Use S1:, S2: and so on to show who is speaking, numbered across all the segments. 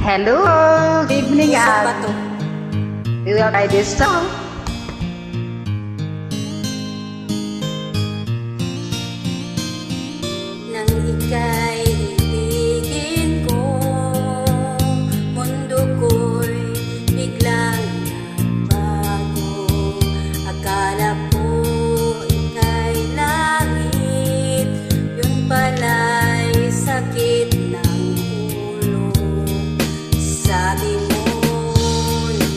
S1: Hello, good evening
S2: Usok ba to?
S1: we will try this song.
S2: Nang ika'y ibigin ko, mundo ko'y biglang nagbago. Akala ko ika'y langit, yun pala'y sakit ng ulo. Sabi mo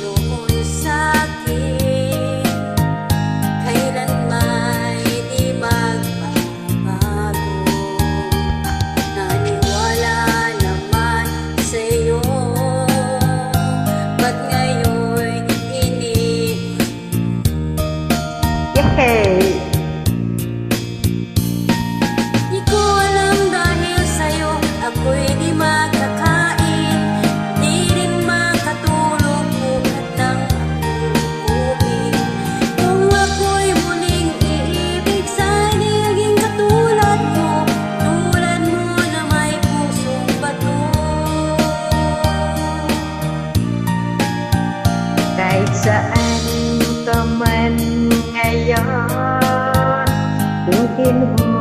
S2: noon sa'kin, kailan may di magbabago. Naniwala naman sa'yo, ba't ngayon'y
S1: Yay!
S2: Di ko alam dahil sa'yo ako'y di makakain, di rin makatulog buhat ng aking kung ako'y muling iibig, sa'y di naging katulad mo na may pusong bato.
S1: Kahit saan ka man ngayon, tungkin mo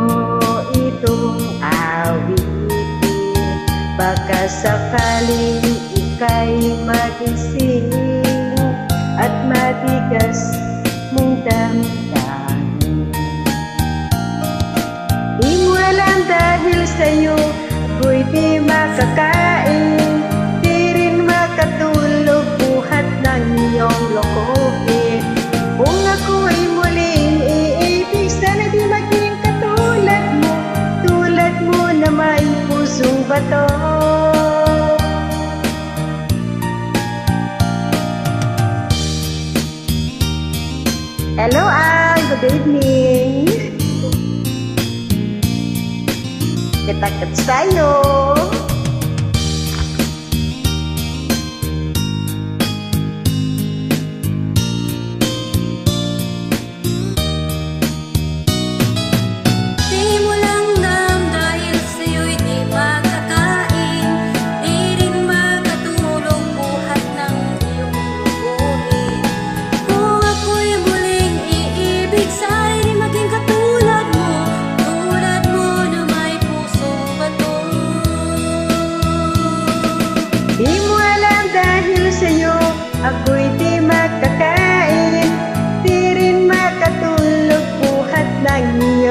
S1: itong awitin. Baka sakaling ika'y magising at matigas mong damdamin. Di mo alam dahil sa'yo ako'y di makakain, di rin makatulog buhat ng iyong lokohin. Kung ako'y muling iibig, sana di maging tulad mo na may pusong bato. Hello, good evening. Kita-kits tayo.
S2: Di mo lang alam dahil sa'yo'y di makakain, di rin makatulog buhat ng iyong lubuhin. Kung ako'y muling iibig, sa'y di maging katulad mo na may pusong bato.
S1: Di mo alam dahil sa'yo ako'y di makakain, di rin makatulog buhat ng iyong